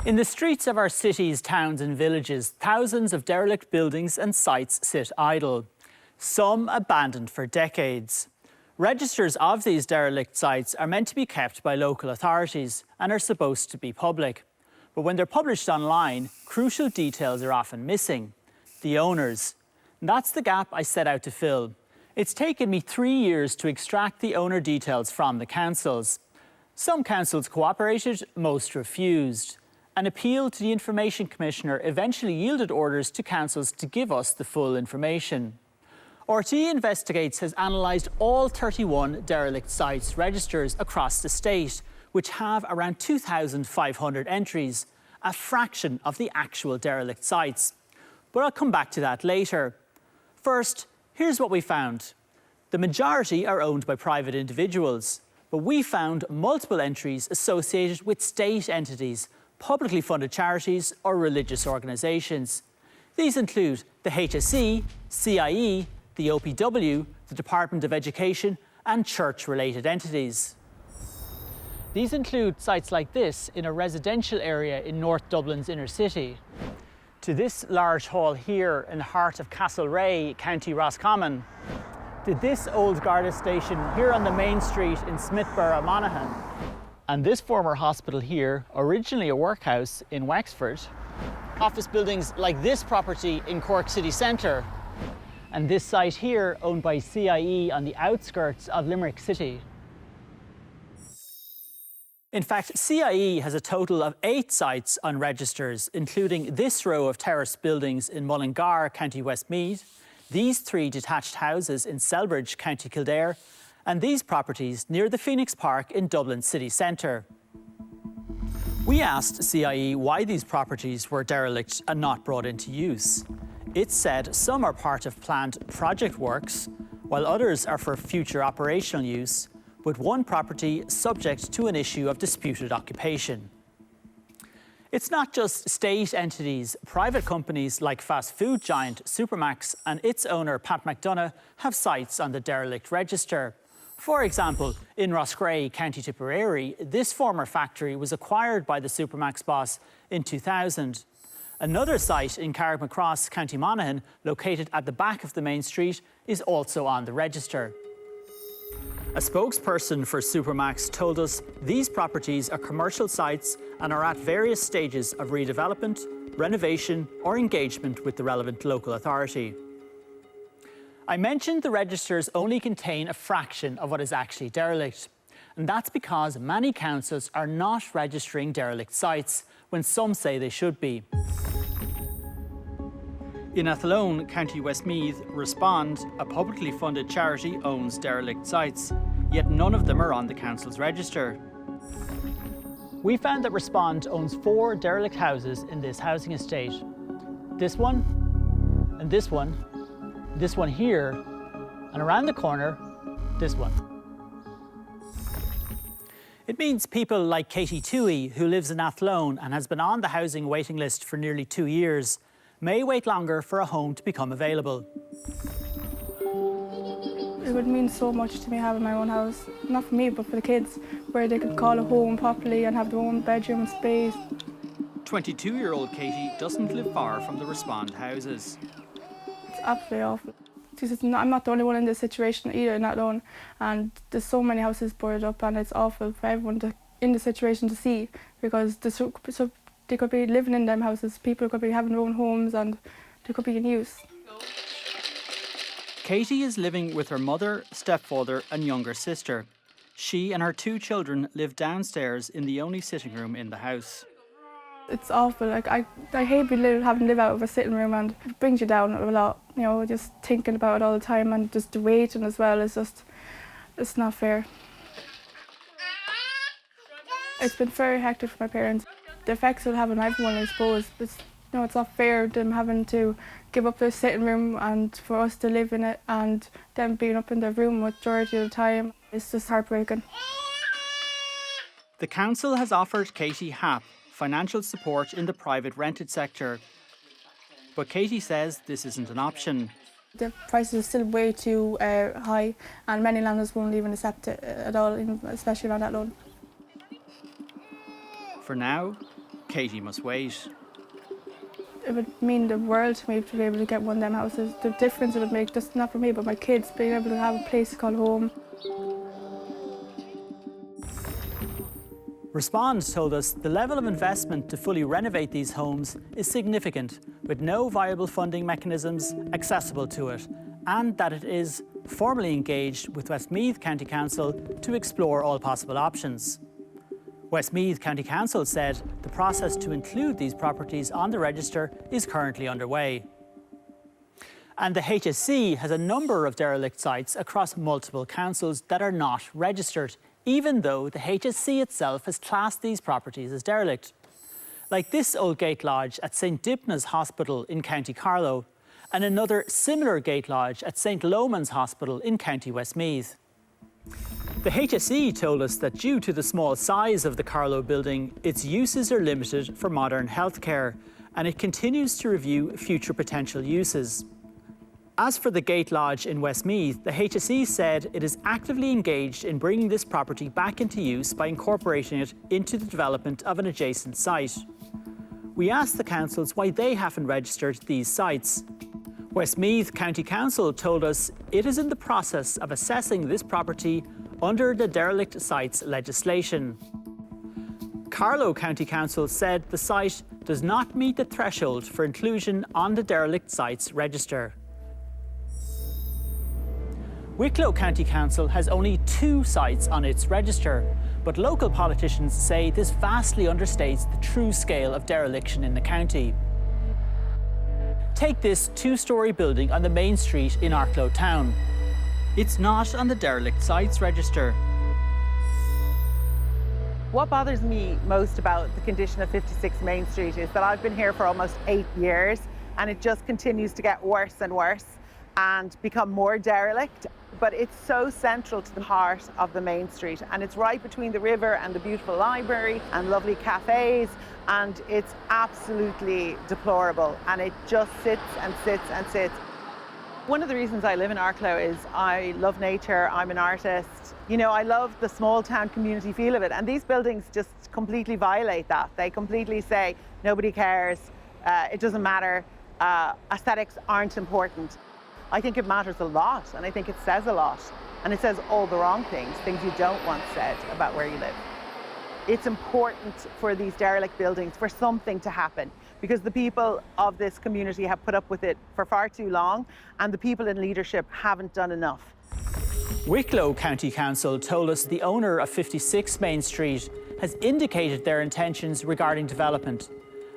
In the streets of our cities, towns and villages, thousands of derelict buildings and sites sit idle, some abandoned for decades. Registers of these derelict sites are meant to be kept by local authorities and are supposed to be public. But when they're published online, crucial details are often missing. The owners. And that's the gap I set out to fill. It's taken me 3 years to extract the owner details from the councils. Some councils cooperated, most refused. An appeal to the Information Commissioner eventually yielded orders to councils to give us the full information. RTÉ Investigates has analysed all 31 derelict sites registers across the state, which have around 2,500 entries, a fraction of the actual derelict sites. But I'll come back to that later. First, here's what we found. The majority are owned by private individuals, but we found multiple entries associated with state entities, publicly funded charities or religious organisations. These include the HSE, CIE, the OPW, the Department of Education and church-related entities. These include sites like this in a residential area in North Dublin's inner city, to this large hall here in the heart of Castlereagh, County Roscommon, to this old Garda station here on the main street in Smithborough, Monaghan, and this former hospital here, originally a workhouse in Wexford, office buildings like this property in Cork city centre, and this site here owned by CIE on the outskirts of Limerick city. In fact, CIE has a total of 8 sites on registers, including this row of terraced buildings in Mullingar, County Westmeath, these 3 detached houses in Selbridge, County Kildare, and these properties near the Phoenix Park in Dublin city centre. We asked CIE why these properties were derelict and not brought into use. It said some are part of planned project works, while others are for future operational use, with one property subject to an issue of disputed occupation. It's not just state entities. Private companies like fast food giant Supermax and its owner Pat McDonough have sites on the derelict register. For example, in Roscrea, County Tipperary, this former factory was acquired by the Supermax boss in 2000. Another site in Carrickmacross, County Monaghan, located at the back of the main street, is also on the register. A spokesperson for Supermax told us these properties are commercial sites and are at various stages of redevelopment, renovation or engagement with the relevant local authority. I mentioned the registers only contain a fraction of what is actually derelict, and that's because many councils are not registering derelict sites when some say they should be. In Athlone, County Westmeath, Respond, a publicly funded charity, owns derelict sites, yet none of them are on the council's register. We found that Respond owns 4 derelict houses in this housing estate. This one, and this one here, and around the corner, this one. It means people like Katie Toohey, who lives in Athlone and has been on the housing waiting list for nearly 2 years, may wait longer for a home to become available. It would mean so much to me having my own house, not for me but for the kids, where they could call a home properly and have their own bedroom space. 22-year-old Katie doesn't live far from the Respond houses. It's absolutely awful. I'm not the only one in this situation either, not alone, and there's so many houses boarded up and it's awful for everyone in the situation to see, because they could be living in them houses, people could be having their own homes and they could be in use. Katie is living with her mother, stepfather and younger sister. She and her 2 children live downstairs in the only sitting room in the house. It's awful. Like I hate having to live out of a sitting room, and it brings you down a lot, you know, just thinking about it all the time, and just the waiting as well is just, it's not fair. It's been very hectic for my parents. The effects it'll have on everyone, I suppose. It's not fair them having to give up their sitting room and for us to live in it, and them being up in their room majority of the time. It's just heartbreaking. The council has offered Katie HAP, financial support in the private rented sector. But Katie says this isn't an option. The prices are still way too high, and many landlords won't even accept it at all, especially around that loan. For now, Katie must wait. It would mean the world to me to be able to get one of them houses. The difference it would make, just not for me, but my kids, being able to have a place to call home. Respond told us the level of investment to fully renovate these homes is significant, with no viable funding mechanisms accessible to it, and that it is formally engaged with Westmeath County Council to explore all possible options. Westmeath County Council said the process to include these properties on the register is currently underway. And the HSE has a number of derelict sites across multiple councils that are not registered, even though the HSE itself has classed these properties as derelict. Like this old gate lodge at St Dibna's Hospital in County Carlow, and another similar gate lodge at St Loman's Hospital in County Westmeath. The HSE told us that due to the small size of the Carlow building, its uses are limited for modern healthcare, and it continues to review future potential uses. As for the Gate Lodge in Westmeath, the HSE said it is actively engaged in bringing this property back into use by incorporating it into the development of an adjacent site. We asked the councils why they haven't registered these sites. Westmeath County Council told us it is in the process of assessing this property under the derelict sites legislation. Carlow County Council said the site does not meet the threshold for inclusion on the derelict sites register. Wicklow County Council has only 2 sites on its register, but local politicians say this vastly understates the true scale of dereliction in the county. Take this 2-storey building on the main street in Arklow town. It's not on the derelict sites register. What bothers me most about the condition of 56 Main Street is that I've been here for almost 8 years and it just continues to get worse and worse and become more derelict. But it's so central to the heart of the main street, and it's right between the river and the beautiful library and lovely cafes, and it's absolutely deplorable, and it just sits and sits and sits. One of the reasons I live in Arklow is I love nature, I'm an artist. You know, I love the small town community feel of it, and these buildings just completely violate that. They completely say, nobody cares, it doesn't matter, aesthetics aren't important. I think it matters a lot, and I think it says a lot, and it says all the wrong things you don't want said about where you live. It's important for these derelict buildings for something to happen, because the people of this community have put up with it for far too long, and the people in leadership haven't done enough. Wicklow County Council told us the owner of 56 Main Street has indicated their intentions regarding development,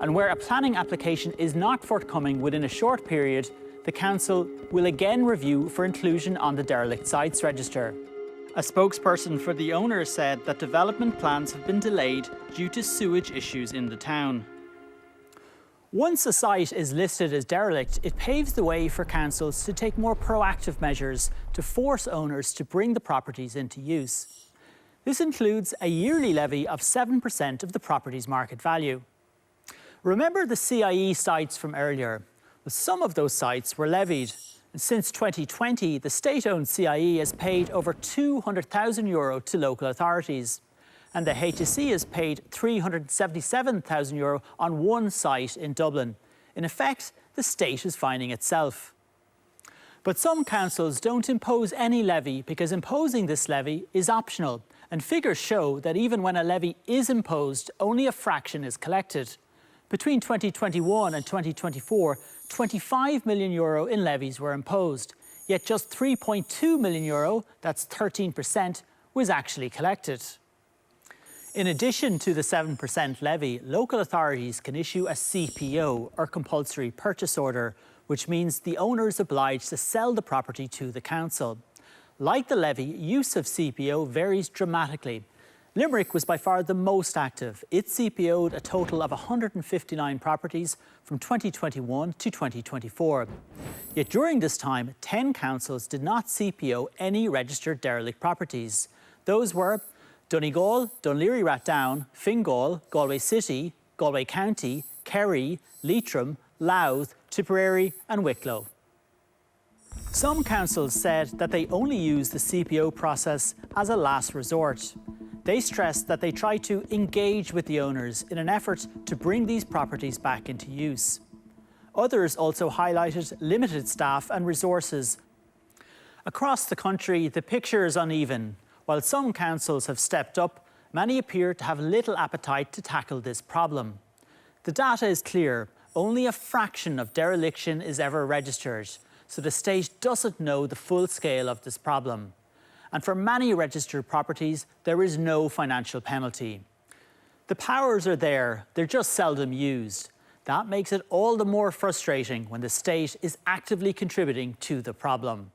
and where a planning application is not forthcoming within a short period, the council will again review for inclusion on the derelict sites register. A spokesperson for the owner said that development plans have been delayed due to sewage issues in the town. Once a site is listed as derelict, it paves the way for councils to take more proactive measures to force owners to bring the properties into use. This includes a yearly levy of 7% of the property's market value. Remember the CIE sites from earlier? Well, some of those sites were levied. And since 2020, the state-owned CIE has paid over €200,000 to local authorities. And the HSE has paid €377,000 on one site in Dublin. In effect, the state is fining itself. But some councils don't impose any levy because imposing this levy is optional. And figures show that even when a levy is imposed, only a fraction is collected. Between 2021 and 2024, €25 million in levies were imposed, yet just €3.2 million, that's 13%, was actually collected. In addition to the 7% levy, local authorities can issue a CPO, or compulsory purchase order, which means the owner is obliged to sell the property to the council. Like the levy, use of CPO varies dramatically. Limerick was by far the most active. It CPO'd a total of 159 properties from 2021 to 2024. Yet during this time, 10 councils did not CPO any registered derelict properties. Those were Donegal, Dunleary Rathdown, Fingal, Galway City, Galway County, Kerry, Leitrim, Louth, Tipperary and Wicklow. Some councils said that they only use the CPO process as a last resort. They stressed that they try to engage with the owners in an effort to bring these properties back into use. Others also highlighted limited staff and resources. Across the country, the picture is uneven. While some councils have stepped up, many appear to have little appetite to tackle this problem. The data is clear. Only a fraction of dereliction is ever registered, so the state doesn't know the full scale of this problem. And for many registered properties, there is no financial penalty. The powers are there, they're just seldom used. That makes it all the more frustrating when the state is actively contributing to the problem.